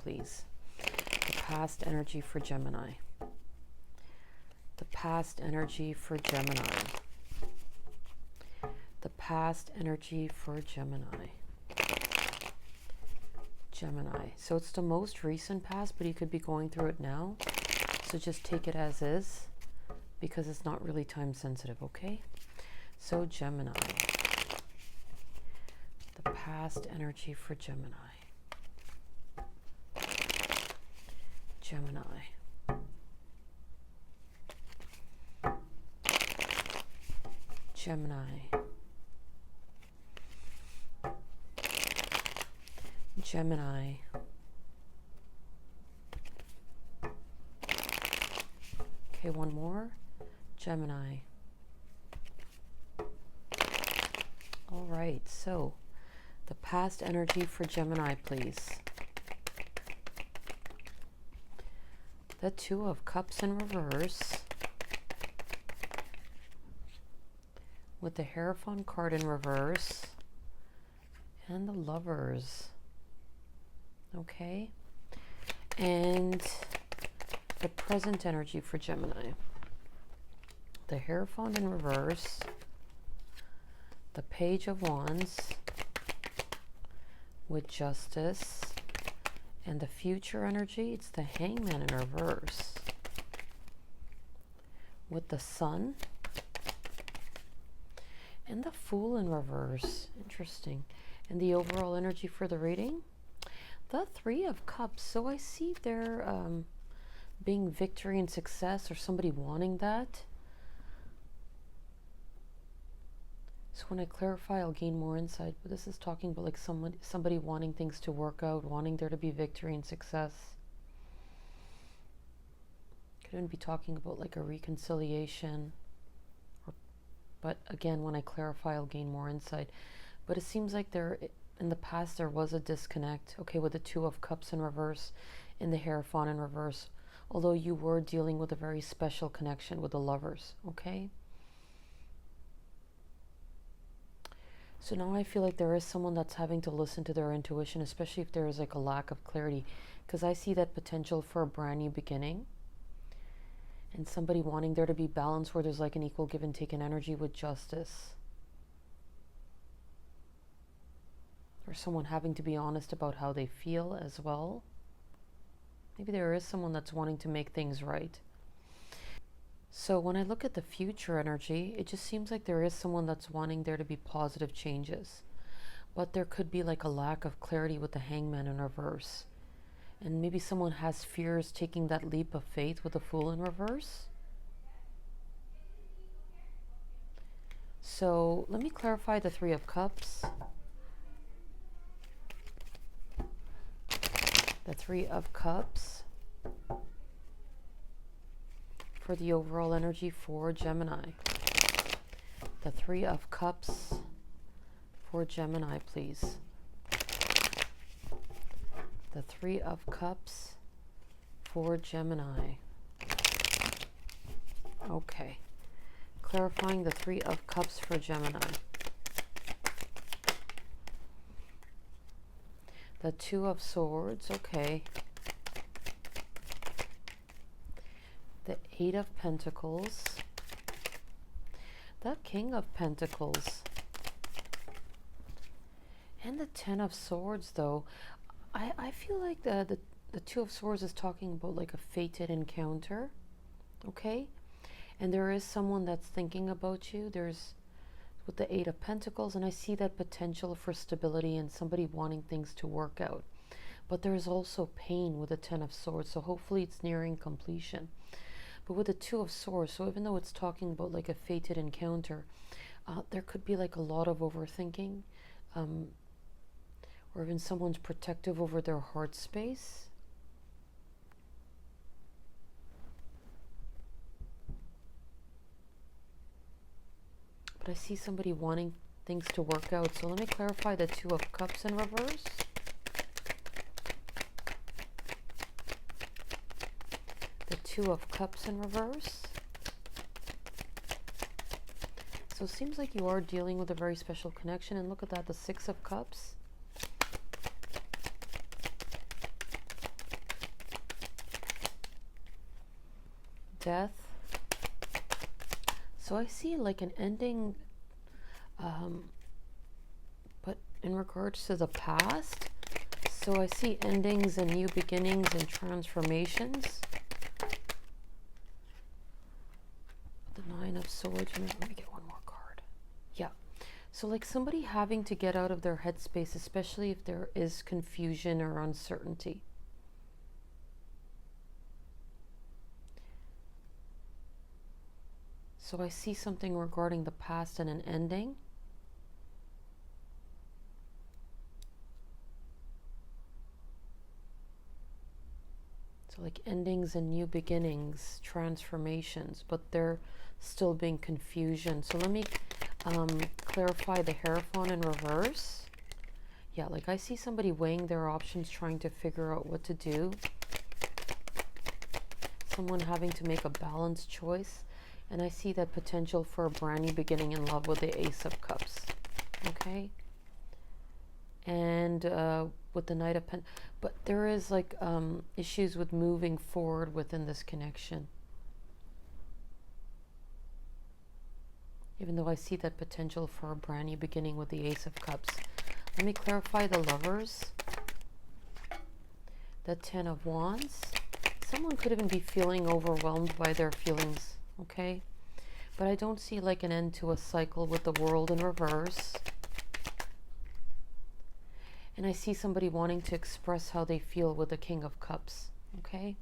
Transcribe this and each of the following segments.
please. The past energy for Gemini. The past energy for Gemini. The past energy for Gemini. Gemini. So it's the most recent past, but you could be going through it now. So just take it as is, because it's not really time sensitive, okay? So Gemini. The past energy for Gemini. Gemini. Gemini. Gemini. Okay, one more. Gemini. All right, so the past energy for Gemini, please. The Two of Cups in reverse. With the Hierophant card in reverse. And the Lovers. Okay. And the present energy for Gemini. The Hierophant in reverse. The Page of Wands. With Justice. And the future energy, it's the Hangman in reverse. With the Sun. And the Fool in reverse. Interesting. And the overall energy for the reading, the Three of Cups. So I see there being victory and success, or somebody wanting that. So when I clarify, I'll gain more insight. But this is talking about like somebody wanting things to work out, wanting there to be victory and success. Could even be talking about like a reconciliation. But again, when I clarify, I'll gain more insight. But it seems like in the past there was a disconnect. Okay, with the Two of Cups in reverse, in the Hierophant in reverse. Although you were dealing with a very special connection with the Lovers. Okay. So now I feel like there is someone that's having to listen to their intuition, especially if there is like a lack of clarity. Because I see that potential for a brand new beginning. And somebody wanting there to be balance where there's like an equal give and take in energy with Justice. Or someone having to be honest about how they feel as well. Maybe there is someone that's wanting to make things right. So when I look at the future energy, it just seems like there is someone that's wanting there to be positive changes. But there could be like a lack of clarity with the Hangman in reverse. And maybe someone has fears taking that leap of faith with the Fool in reverse. So let me clarify the Three of Cups. The Three of Cups for the overall energy for Gemini. The Three of Cups for Gemini, please. The Three of Cups for Gemini. Okay. Clarifying the Three of Cups for Gemini. The Two of Swords, okay. The Eight of Pentacles. The King of Pentacles. And the Ten of Swords, though. I feel like the Two of Swords is talking about like a fated encounter, okay? And there is someone that's thinking about you. There's with the Eight of Pentacles, and I see that potential for stability and somebody wanting things to work out. But there's also pain with the Ten of Swords, so hopefully it's nearing completion. But with the Two of Swords, so even though it's talking about like a fated encounter, there could be like a lot of overthinking, or even someone's protective over their heart space. But I see somebody wanting things to work out. So let me clarify the Two of Cups in reverse. The Two of Cups in reverse. So it seems like you are dealing with a very special connection. And look at that, the Six of Cups. Death. So I see like an ending, but in regards to the past. So I see endings and new beginnings and transformations. The Nine of Swords. Let me get one more card. Yeah. So like somebody having to get out of their headspace, especially if there is confusion or uncertainty. So I see something regarding the past and an ending. So like endings and new beginnings, transformations, but there still being confusion. So let me clarify the Hierophant in reverse. Yeah, like I see somebody weighing their options, trying to figure out what to do. Someone having to make a balanced choice. And I see that potential for a brand new beginning in love with the Ace of Cups. Okay. And with the Knight of Pentacles. But there is like issues with moving forward within this connection. Even though I see that potential for a brand new beginning with the Ace of Cups. Let me clarify the Lovers. The Ten of Wands. Someone could even be feeling overwhelmed by their feelings. Okay, but I don't see like an end to a cycle with the World in reverse. And I see somebody wanting to express how they feel with the King of Cups. Okay,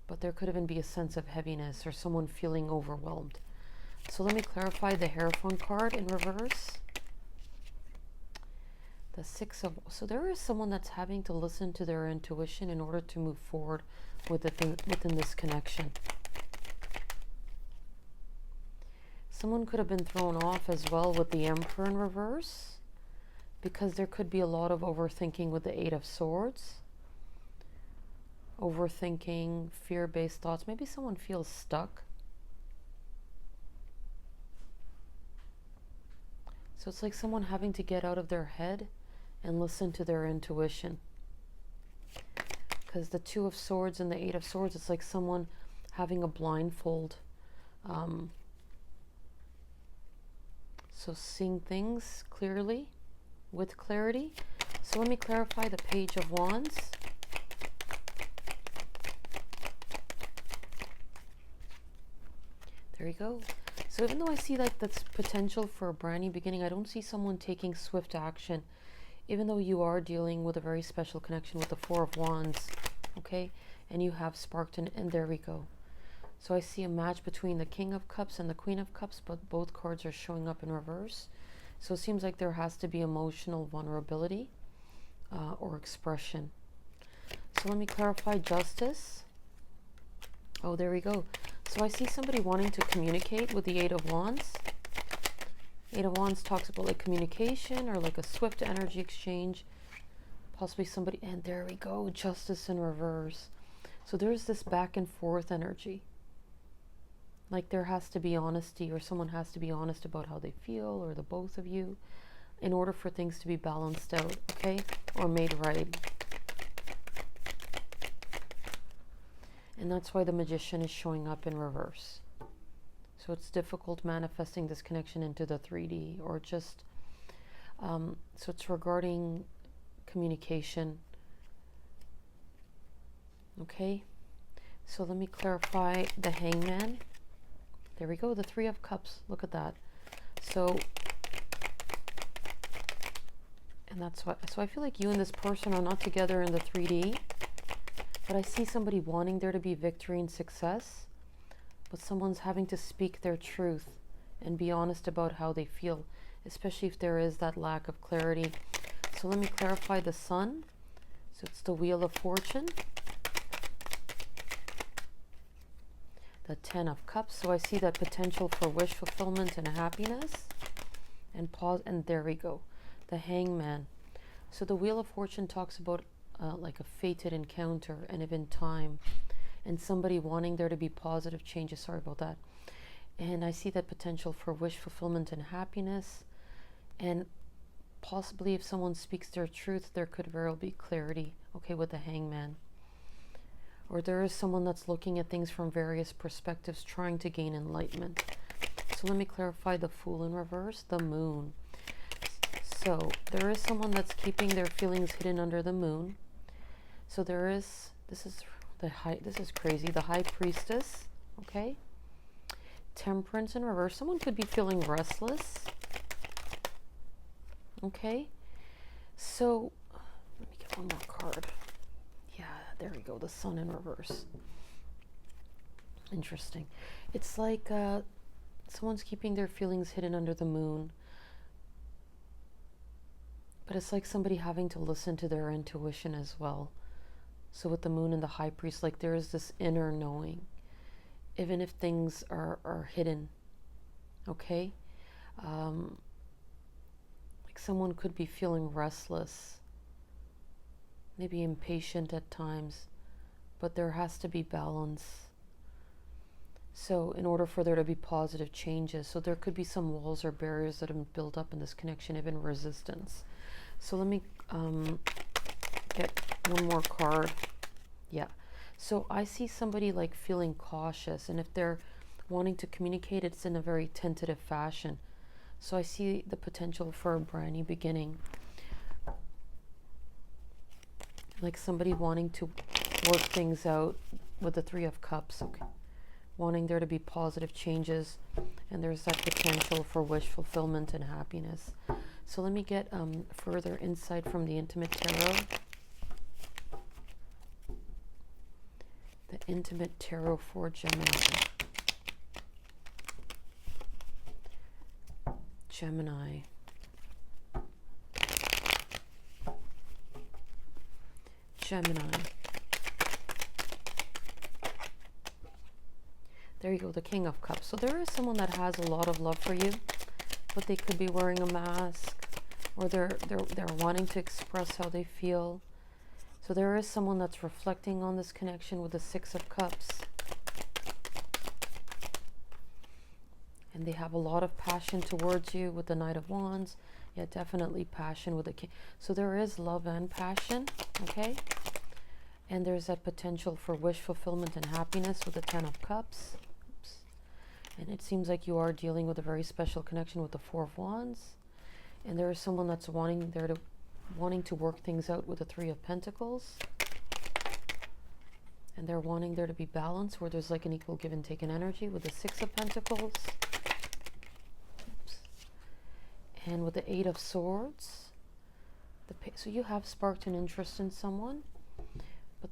but there could even be a sense of heaviness or someone feeling overwhelmed. So let me clarify the Hierophant card in reverse. The Six of... So there is someone that's having to listen to their intuition in order to move forward within this connection. Someone could have been thrown off as well with the Emperor in reverse, because there could be a lot of overthinking with the Eight of Swords. Overthinking, fear-based thoughts. Maybe someone feels stuck. So it's like someone having to get out of their head and listen to their intuition. Because the Two of Swords and the Eight of Swords, it's like someone having a blindfold. So seeing things clearly, with clarity. So let me clarify the Page of Wands. There you go. So even though I see like that's potential for a brand new beginning, I don't see someone taking swift action. Even though you are dealing with a very special connection with the Four of Wands, okay? And you have sparked and there we go. So I see a match between the King of Cups and the Queen of Cups, but both cards are showing up in reverse. So it seems like there has to be emotional vulnerability or expression. So let me clarify Justice. Oh, there we go. So I see somebody wanting to communicate with the Eight of Wands. Eight of Wands talks about like communication or like a swift energy exchange. Possibly somebody, and there we go, Justice in reverse. So there's this back and forth energy. Like there has to be honesty, or someone has to be honest about how they feel, or the both of you, in order for things to be balanced out, okay? Or made right. And that's why the Magician is showing up in reverse. So it's difficult manifesting this connection into the 3D, or just, so it's regarding communication. Okay, so let me clarify the Hangman. There we go, the Three of Cups. Look at that. So, and that's why, so I feel like you and this person are not together in the 3D, but I see somebody wanting there to be victory and success, but someone's having to speak their truth and be honest about how they feel, especially if there is that lack of clarity. So let me clarify the Sun. So it's the Wheel of Fortune. The Ten of Cups. So I see that potential for wish fulfillment and happiness. And pause, and there we go. The Hangman. So the Wheel of Fortune talks about like a fated encounter and even time, and somebody wanting there to be positive changes. Sorry about that. And I see that potential for wish fulfillment and happiness, and possibly if someone speaks their truth, there could very well be clarity, okay, with the Hangman. or there is someone that's looking at things from various perspectives, trying to gain enlightenment. So let me clarify the Fool in reverse, the Moon. So there is someone that's keeping their feelings hidden under the moon. So there is, this is crazy, the High Priestess, okay? Temperance in reverse. Someone could be feeling restless, okay? So let me get one more card. Yeah, there we go, the Sun in reverse. Interesting. It's like someone's keeping their feelings hidden under the moon. But it's like somebody having to listen to their intuition as well. So with the Moon and the High Priest, like there is this inner knowing, even if things are hidden, okay? Like someone could be feeling restless, maybe impatient at times, but there has to be balance. So in order for there to be positive changes, so there could be some walls or barriers that have been built up in this connection, even resistance. So let me get one more card. Yeah. So I see somebody like feeling cautious, and if they're wanting to communicate, it's in a very tentative fashion. So I see the potential for a brand new beginning. Like somebody wanting to work things out with the Three of Cups, okay? Wanting there to be positive changes, and there's that potential for wish fulfillment and happiness. So let me get further insight from the Intimate Tarot. The Intimate Tarot for Gemini. Gemini. Gemini. There you go, the King of Cups. So there is someone that has a lot of love for you, but they could be wearing a mask, or they're wanting to express how they feel. So there is someone that's reflecting on this connection with the Six of Cups. And they have a lot of passion towards you with the Knight of Wands. Yeah, definitely passion with the King. So there is love and passion, okay? And there's that potential for wish fulfillment and happiness with the Ten of Cups. Oops. And it seems like you are dealing with a very special connection with the Four of Wands. And there is someone that's wanting to work things out with the Three of Pentacles. And they're wanting there to be balance, where there's like an equal give and take in energy with the Six of Pentacles. Oops. And with the Eight of Swords. So you have sparked an interest in someone, but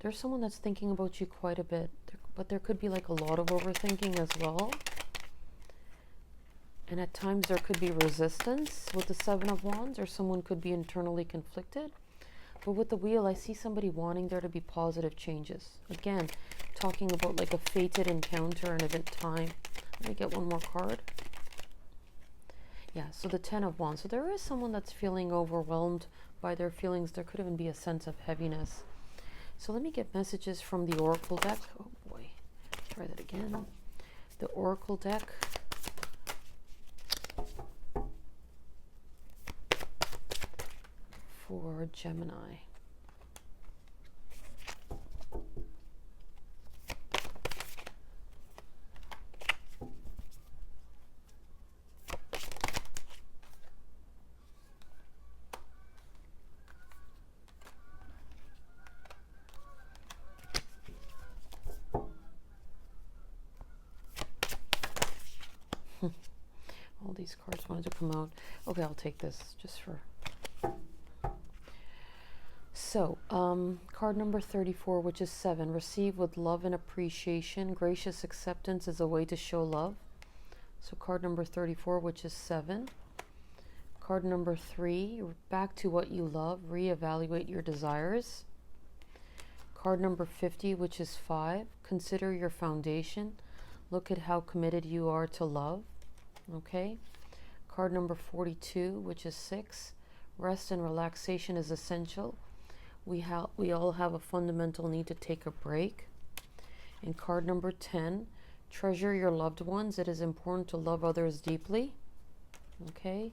there's someone that's thinking about you quite a bit, but there could be like a lot of overthinking as well. And at times there could be resistance with the Seven of Wands, or someone could be internally conflicted. But with the Wheel, I see somebody wanting there to be positive changes. Again, talking about like a fated encounter, an event time. Let me get one more card. Yeah, so the Ten of Wands. So there is someone that's feeling overwhelmed by their feelings. There could even be a sense of heaviness. So let me get messages from the Oracle deck. Oh boy, try that again. The Oracle deck. For Gemini. All these cards wanted to come out. Okay, I'll take this just for... So, card number 34, which is 7. Receive with love and appreciation. Gracious acceptance is a way to show love. So card number 34, which is 7. Card number 3, back to what you love. Reevaluate your desires. Card number 50, which is 5. Consider your foundation. Look at how committed you are to love. Okay. Card number 42, which is 6. Rest and relaxation is essential. We all have a fundamental need to take a break. And card number 10, treasure your loved ones. It is important to love others deeply. Okay.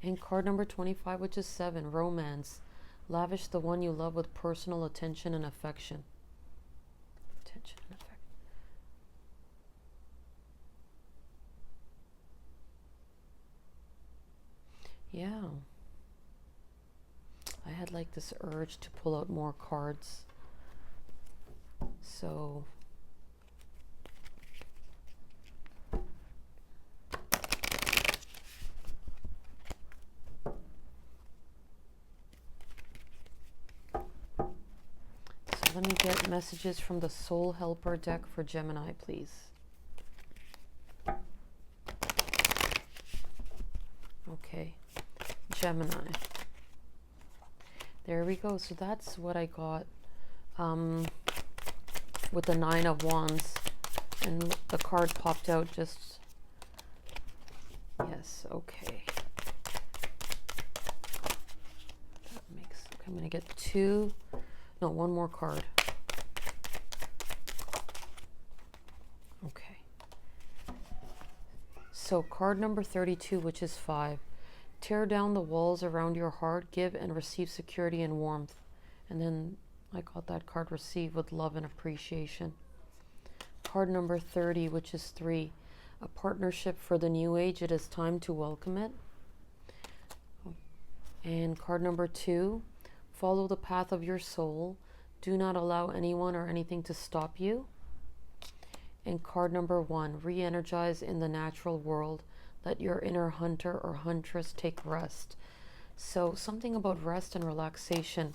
And card number 25, which is 7, romance. Lavish the one you love with personal attention and affection. Yeah. I had like this urge to pull out more cards. So let me get messages from the Soul Helper deck for Gemini, please. Okay, Gemini. There we go. So that's what I got with the Nine of Wands. And the card popped out just... Yes, okay. That makes... Okay, I'm going to get two... No, one more card. Okay. So card number 32, which is 5. Tear down the walls around your heart. Give and receive security and warmth. And then I got that card, receive with love and appreciation. Card number 30, which is 3. A partnership for the new age. It is time to welcome it. And card number 2. Follow the path of your soul. Do not allow anyone or anything to stop you. And card number 1. Re-energize in the natural world. Let your inner hunter or huntress take rest. So something about rest and relaxation.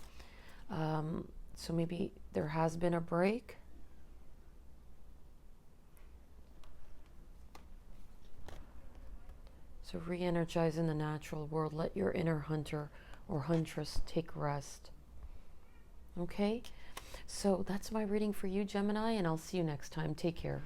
So maybe there has been a break. So re-energize in the natural world. Let your inner hunter or huntress take rest. Okay, so that's my reading for you, Gemini, and I'll see you next time. Take care.